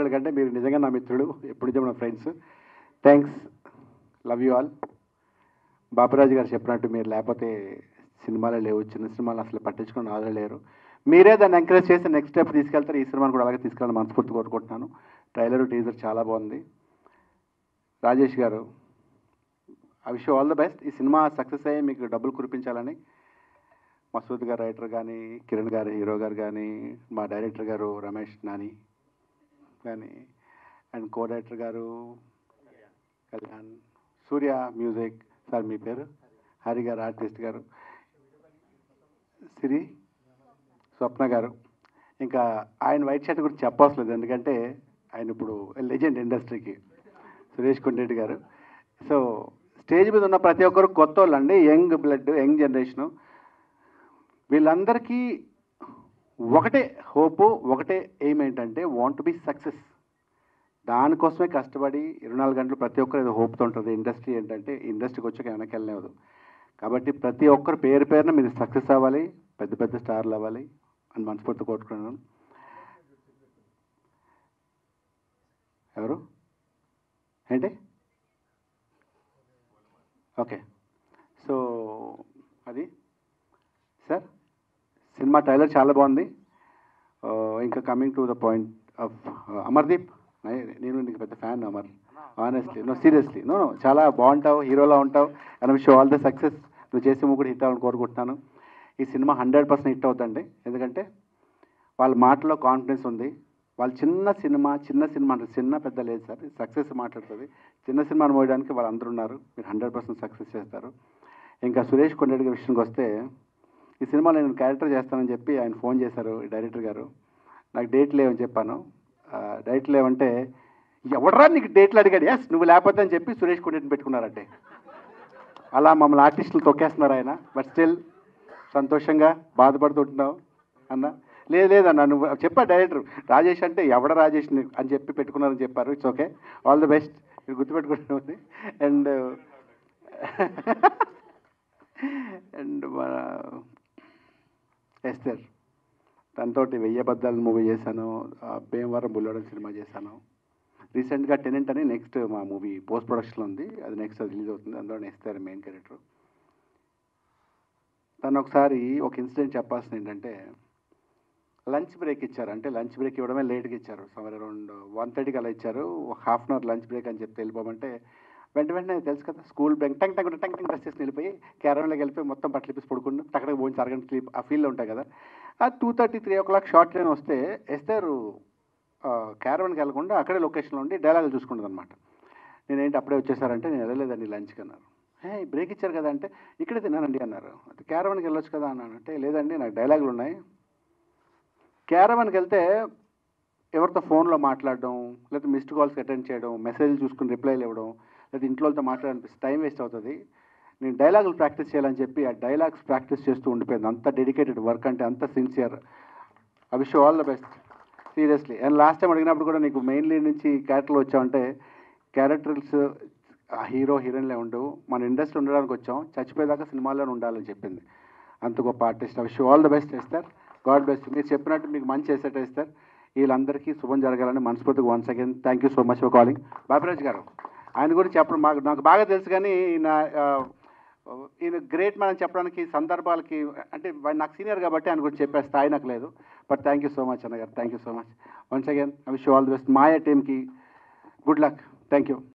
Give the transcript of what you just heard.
కంటే మీరు నిజంగా నా మిత్రుడు, ఎప్పుడు నిజం నా friends. Thanks, love you all. Bapiraju గారు చెప్పినట్టు మీరు లేకపోతే సినిమాలే లేవు, చిన్న సినిమాలు అసలు పట్టించుకుని ఆదరణ లేరు. మీరే దాన్ని ఎంకరేజ్ చేసి నెక్స్ట్ స్టెప్ తీసుకెళ్తారు. ఈ సినిమాని కూడా అలాగే తీసుకెళ్ళాలని మనస్ఫూర్తి కోరుకుంటున్నాను. ట్రైలర్ టీజర్ చాలా బాగుంది. రాజేష్ గారు, I wish you all the best. ఈ సినిమా సక్సెస్ అయ్యి మీకు డబ్బులు కురిపించాలని మసూద్ గారు రైటర్ కానీ, కిరణ్ గారు హీరో గారు కానీ, మా డైరెక్టర్ గారు రమేష్ నాని కానీ, అండ్ కో డైరెక్టర్ గారు కళ్యాణ్, సూర్య మ్యూజిక్ సార్, మీ పేరు హరి గారు, ఆర్టిస్ట్ గారు సిరి, స్వప్న గారు. ఇంకా ఆయన వైట్ షర్ట్ గురించి చెప్పవసలేదు, ఎందుకంటే ఆయన ఇప్పుడు లెజెండ్ ఇండస్ట్రీకి. సురేష్ కొండరెడ్డి గారు. సో స్టేజ్ మీద ఉన్న ప్రతి ఒక్కరు కొత్త వాళ్ళండి, యంగ్ బ్లడ్, యంగ్ జనరేషను. వీళ్ళందరికీ ఒకటే హోపు, ఒకటే ఎయిమ్ ఏంటంటే వాంట్ టు బి సక్సెస్. దానికోసమే కష్టపడి 24 గంటలు ప్రతి ఒక్కరు ఏదో హోప్తో ఉంటుంది. ఇండస్ట్రీ ఏంటంటే ఇండస్ట్రీకి వచ్చాక వెనక్కి వెళ్ళలేదు. కాబట్టి ప్రతి ఒక్కరు పేరు పేరున మీరు సక్సెస్ అవ్వాలి, పెద్ద పెద్ద స్టార్లు అవ్వాలి అని మనస్ఫూర్తి కోరుకున్నాను. ఎవరు ఏంటి? ఓకే, సో అది సార్, సినిమా ట్రైలర్ చాలా బాగుంది. ఇంకా coming to the point of Amardeep, నేను నీకు పెద్ద fan Amar. Honestly, no seriously, no చాలా బాగుంటావు, హీరోలా ఉంటావు. And wish all the success. నువ్వు చేసే ముగ్గురు హిట్ అవ్వాలని కోరుకుంటున్నాను. ఈ సినిమా 100% హిట్ అవుతుందండి, ఎందుకంటే వాళ్ళ మాటలో కాన్ఫిడెన్స్ ఉంది. వాళ్ళు చిన్న సినిమా అంటే చిన్న పెద్ద లేదు సార్, సక్సెస్ మాట్లాడుతుంది. చిన్న సినిమాను మోయడానికి వాళ్ళందరూ ఉన్నారు. మీరు 100% సక్సెస్ చేస్తారు. ఇంకా సురేష్ కొండరెడ్డి గారి విషయానికి వస్తే, ఈ సినిమాలో నేను క్యారెక్టర్ చేస్తానని చెప్పి ఆయన ఫోన్ చేశారు డైరెక్టర్ గారు. నాకు డేట్ లేవని చెప్పాను. డేట్ లేవంటే ఎవడరా నీకు డేట్లు అడిగాడు, ఎస్ నువ్వు లేకపోతే అని చెప్పి సురేష్ కొండరెడ్డిని పెట్టుకున్నారంటే. అలా మమ్మల్ని ఆర్టిస్టులు తొక్కేస్తున్నారు ఆయన. బట్ స్టిల్ సంతోషంగా బాధపడుతుంటున్నావు అన్న. లేదన్న, నువ్వు చెప్పా డైరెక్టర్ రాజేష్ అంటే ఎవడ రాజేష్ అని చెప్పి పెట్టుకున్నారని చెప్పారు. It's okay, all the best. మీరు గుర్తుపెట్టుకుంటుంది. అండ్ అండ్ మన ఎస్తర్, తనతోటి 1000 అబద్ధాలు మూవీ చేశాను, భీమవరం బుల్లోడం సినిమా చేశాను. రీసెంట్గా టెనెంట్ అని నెక్స్ట్ మా మూవీ పోస్ట్ ప్రొడక్షన్లో ఉంది, అది నెక్స్ట్ అది రిలీజ్ అవుతుంది. అందులో ఎస్తర్ మెయిన్ క్యారెక్టర్. తను ఒకసారి ఒక ఇన్సిడెంట్ చెప్పాల్సింది ఏంటంటే, లంచ్ బ్రేక్ ఇచ్చారు. అంటే లంచ్ బ్రేక్ ఇవ్వడమే లేట్గా ఇచ్చారు. సమ్వేర్ అరౌండ్ 1:30కి అలా ఇచ్చారు. Half an hour lunch break అని చెప్పి వెళ్ళిపోమంటే, వెంటనే తెలుసు కదా స్కూల్ బ్యాంక్ టంగ్ టంగ్ టంగ్ టంగ్ డ్రెస్ చేసి వెళ్ళిపోయి క్యారవన్లోకి వెళ్ళిపోయి మొత్తం బట్టలు ఇప్పేసి పడుకుని అక్కడికి పోయించి అరగంట స్లీప్ ఆ ఫీల్లో ఉంటాయి కదా. ఆ 2:30, 3 o'clock షార్ట్ ట్రైన్ వస్తే ఎస్తారు క్యారవన్కి వెళ్ళకుండా అక్కడే లొకేషన్లో ఉండి డైలాగులు చూసుకుంటుంది అనమాట. నేనేంటి అప్పుడే వచ్చేసారంటే, నేను వెళ్ళలేదండి లంచ్కి అన్నారు. బ్రేక్ ఇచ్చారు కదా అంటే, ఇక్కడే తిన్నానండి అన్నారు. అంటే క్యారవన్కి వెళ్ళొచ్చు కదా అన్నాను. అంటే లేదండి నాకు డైలాగులు ఉన్నాయి. క్యారవన్కి వెళ్తే ఎవరితో ఫోన్లో మాట్లాడడం, లేకపోతే మిస్డ్ కాల్స్కి అటెండ్ చేయడం, మెసేజ్లు చూసుకుని రిప్లైలు ఇవ్వడం, లేదా ఇంట్లోతో మాట్లాడాలనిపిస్తే టైం వేస్ట్ అవుతుంది. నేను డైలాగులు ప్రాక్టీస్ చేయాలని చెప్పి ఆ డైలాగ్స్ ప్రాక్టీస్ చేస్తూ ఉండిపోయింది. అంత డెడికేటెడ్ వర్క్, అంటే అంత sincere. I wish all the best seriously. And last time అడిగినప్పుడు కూడా నీకు మెయిన్ లీడ్ నుంచి క్యారెక్టర్లు వచ్చామంటే, క్యారెక్టర్స్ హీరో హీరోయిన్లే ఉండవు, మన ఇండస్ట్రీ ఉండడానికి వచ్చాం, చచ్చిపోయేదాకా సినిమాల్లోనే ఉండాలని చెప్పింది. అంత గొప్ప artist. I wish all the best Esther. God bless. మీరు చెప్పినట్టు మీకు మంచి ఎసెట్ ఎస్తర్. వీళ్ళందరికీ శుభం జరగాలని మనస్ఫూర్తిగా once again thank you so much for calling. Bapiraj garu, ఆయన గురించి చెప్పడం నాకు బాగా తెలుసు, కానీ ఈయన గ్రేట్ మ్యాన్ అని చెప్పడానికి సందర్భాలకి, అంటే నాకు సీనియర్ కాబట్టి ఆయన గురించి చెప్పే స్థాయి నాకు లేదు. But thank you so much అన్నగారు, thank you so much once again. I wish all the best. Maya టీమ్కి గుడ్ లక్. Thank you.